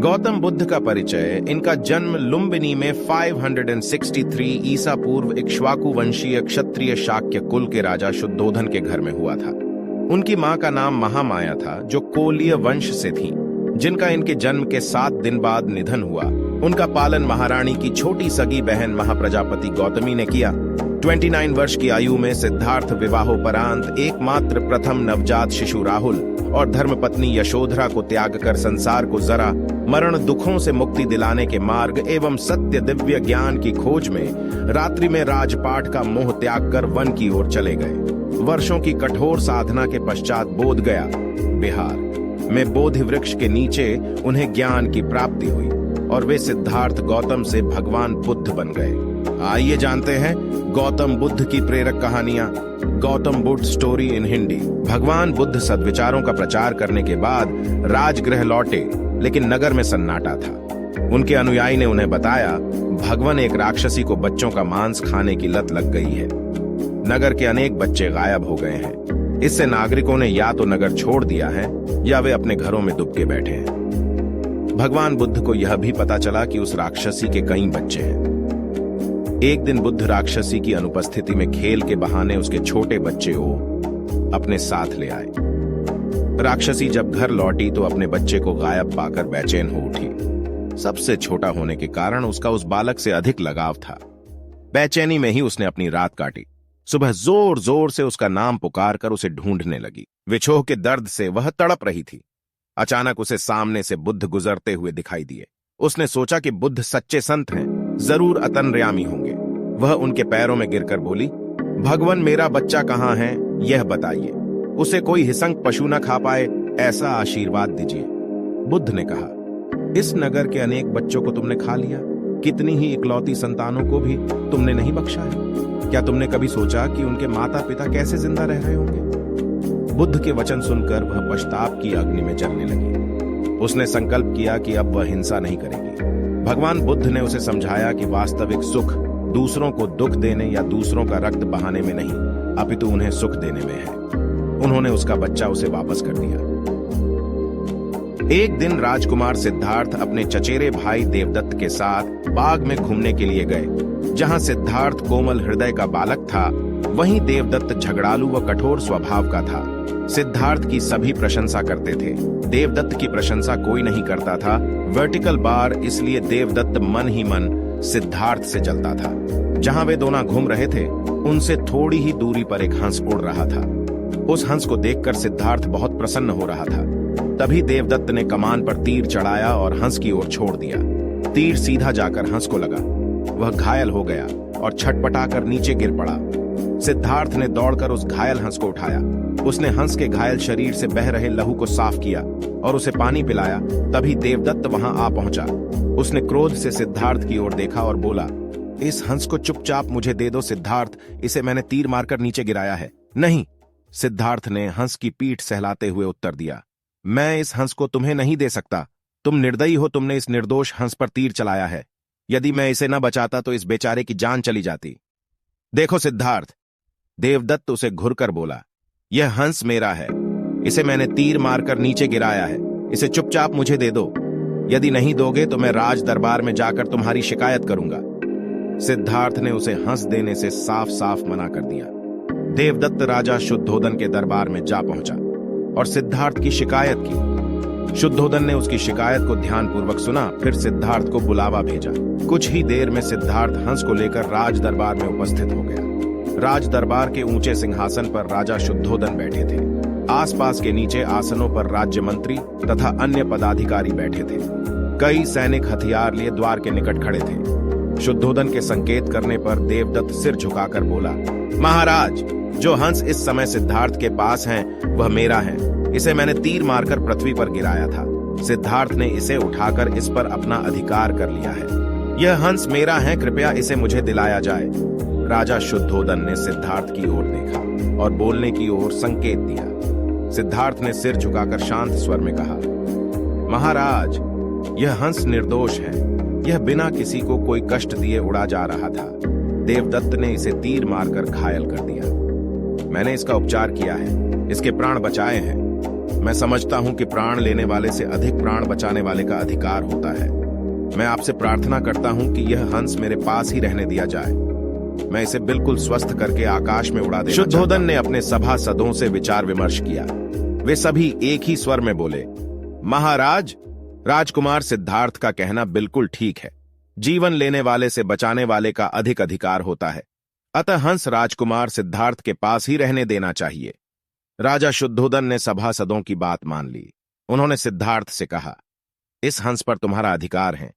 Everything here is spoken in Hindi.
गौतम बुद्ध का परिचय। इनका जन्म लुम्बिनी में 563 ईसा पूर्व इक्ष्वाकु वंशीय क्षत्रिय शाक्य कुल के राजा शुद्धोधन के घर में हुआ था। उनकी मां का नाम महामाया था, जो कोलीय वंश से थी, जिनका इनके जन्म के 7 दिन बाद निधन हुआ। उनका पालन महारानी की छोटी सगी बहन महाप्रजापति गौतमी ने किया। 29 वर्ष की आयु में सिद्धार्थ विवाहोपरांत एकमात्र प्रथम नवजात शिशु राहुल और धर्मपत्नी यशोधरा को त्याग कर संसार को जरा मरण दुखों से मुक्ति दिलाने के मार्ग एवं सत्य दिव्य ज्ञान की खोज में रात्रि में राजपाट का मोह त्याग कर वन की ओर चले गए। वर्षों की कठोर साधना के पश्चात बोध गया, बिहार में बोधि वृक्ष के नीचे उन्हें ज्ञान की प्राप्ति हुई और वे सिद्धार्थ गौतम से भगवान बुद्ध बन गए। आइए जानते हैं गौतम बुद्ध की प्रेरक कहानियां। Gautam Buddha story in Hindi. भगवान बुद्ध सद्विचारों का प्रचार करने के बाद राजगृह लौटे, लेकिन नगर में सन्नाटा था। उनके अनुयायी ने उन्हें बताया, भगवान एक राक्षसी को बच्चों का मांस खाने की लत लग गई है। नगर के अनेक बच्चे गायब हो गए हैं। इससे नागरिकों ने या तो नगर छोड़ दिया है या वे अपने घरों में दुबके बैठे हैं। भगवान बुद्ध को यह भी पता चला कि उस राक्षसी के कई बच्चे हैं। एक दिन बुद्ध राक्षसी की अनुपस्थिति में खेल के बहाने उसके छोटे बच्चे को अपने साथ ले आए। राक्षसी जब घर लौटी तो अपने बच्चे को गायब पाकर बेचैन हो उठी। सबसे छोटा होने के कारण उसका उस बालक से अधिक लगाव था। बेचैनी में ही उसने अपनी रात काटी। सुबह जोर जोर से उसका नाम पुकार कर उसे ढूंढने लगी। विछोह के दर्द से वह तड़प रही थी। अचानक उसे सामने से बुद्ध गुजरते हुए दिखाई दिए। उसने सोचा कि बुद्ध सच्चे संत हैं, जरूर अतंर्यामी होंगे। वह उनके पैरों में गिरकर बोली, भगवान मेरा बच्चा कहाँ है, यह बताइए। उसे कोई हिंसक पशु न खा पाए, ऐसा आशीर्वाद दीजिए। बुद्ध ने कहा, इस नगर के अनेक बच्चों को तुमने खा लिया, कितनी ही इकलौती संतानों को भी तुमने नहीं बख्शा है। क्या तुमने कभी सोचा कि उनके माता पिता कैसे जिंदा रह रहे होंगे? बुद्ध के वचन सुनकर वह पश्चाताप की अग्नि में जलने लगी। उसने संकल्प किया कि अब वह हिंसा नहीं करेगी। भगवान बुद्ध ने उसे समझाया कि वास्तविक सुख दूसरों को दुख देने या दूसरों का रक्त बहाने में नहीं, अपितु उन्हें सुख देने में है। उन्होंने उसका बच्चा उसे वापस कर दिया। एक दिन राजकुमार सिद्धार्थ अपने चचेरे भाई देवदत्त के साथ बाग में घूमने के लिए गए। जहां सिद्धार्थ कोमल हृदय का बालक था, वहीं देवदत्त झगड़ालू व कठोर स्वभाव का था। सिद्धार्थ की सभी प्रशंसा करते थे, देवदत्त की प्रशंसा कोई नहीं करता था। वर्टिकल बार, इसलिए देवदत्त मन ही मन सिद्धार्थ से जलता था। जहां वे दोनों घूम रहे थे, उनसे थोड़ी ही दूरी पर एक हंस उड़ रहा था। उस हंस को देखकर सिद्धार्थ बहुत प्रसन्न हो रहा था। तभी देवदत्त ने कमान पर तीर चढ़ाया और हंस की ओर छोड़ दिया। तीर सीधा जाकर हंस को लगा। वह घायल हो गया और छटपटाकर नीचे गिर पड़ा। सिद्धार्थ ने दौड़कर उस घायल हंस को उठाया। उसने हंस के घायल शरीर से बह रहे लहू को साफ किया और उसे पानी पिलाया। तभी देवदत्त वहां आ पहुंचा। उसने क्रोध से सिद्धार्थ की ओर देखा और बोला, इस हंस को चुपचाप मुझे दे दो सिद्धार्थ, इसे मैंने तीर मारकर नीचे गिराया है। नहीं, सिद्धार्थ ने हंस की पीठ सहलाते हुए उत्तर दिया, मैं इस हंस को तुम्हें नहीं दे सकता। तुम निर्दयी हो, तुमने इस निर्दोष हंस पर तीर चलाया है। यदि मैं इसे न बचाता तो इस बेचारे की जान चली जाती। देखो सिद्धार्थ, देवदत्त उसे घुरकर बोला, यह हंस मेरा है, इसे मैंने तीर मारकर नीचे गिराया है। इसे चुपचाप मुझे दे दो। यदि नहीं दोगे तो मैं राज दरबार में जाकर तुम्हारी शिकायत करूंगा। सिद्धार्थ ने उसे हंस देने से साफ साफ मना कर दिया। देवदत्त राजा शुद्धोधन के दरबार में जा पहुंचा और सिद्धार्थ की शिकायत की। शुद्धोधन ने उसकी शिकायत को ध्यानपूर्वक सुना, फिर सिद्धार्थ को बुलावा भेजा। कुछ ही देर में सिद्धार्थ हंस को लेकर राज दरबार में उपस्थित हो गया। राज दरबार के ऊंचे सिंहासन पर राजा शुद्धोधन बैठे थे। आसपास के नीचे आसनों पर राज्य मंत्री तथा अन्य पदाधिकारी बैठे थे। कई सैनिक हथियार लिए द्वार के निकट खड़े थे। शुद्धोधन के संकेत करने पर देवदत्त सिर झुकाकर बोला, महाराज, जो हंस इस समय सिद्धार्थ के पास है वह मेरा है। इसे मैंने तीर मारकर पृथ्वी पर गिराया था। सिद्धार्थ ने इसे उठाकर इस पर अपना अधिकार कर लिया है। यह हंस मेरा है, कृपया इसे मुझे दिलाया जाए। राजा शुद्धोधन ने सिद्धार्थ की ओर देखा और बोलने की ओर संकेत दिया। सिद्धार्थ ने सिर झुकाकर शांत स्वर में कहा, महाराज, यह हंस निर्दोष है। यह बिना किसी को कोई कष्ट दिए उड़ा जा रहा था। देवदत्त ने इसे तीर मारकर घायल कर दिया। मैंने इसका उपचार किया है, इसके प्राण बचाए हैं। मैं समझता हूं कि प्राण लेने वाले से अधिक प्राण बचाने वाले का अधिकार होता है। मैं आपसे प्रार्थना करता हूं कि यह हंस मेरे पास ही रहने दिया जाए। मैं इसे बिल्कुल स्वस्थ करके आकाश में उड़ा देना। शुद्धोधन ने अपने सभासदों से विचार विमर्श किया। वे सभी एक ही स्वर में बोले, महाराज, राजकुमार सिद्धार्थ का कहना बिल्कुल ठीक है। जीवन लेने वाले से बचाने वाले का अधिक अधिकार होता है, अतः हंस राजकुमार सिद्धार्थ के पास ही रहने देना चाहिए। राजा शुद्धोधन ने सभासदों की बात मान ली। उन्होंने सिद्धार्थ से कहा, इस हंस पर तुम्हारा अधिकार है,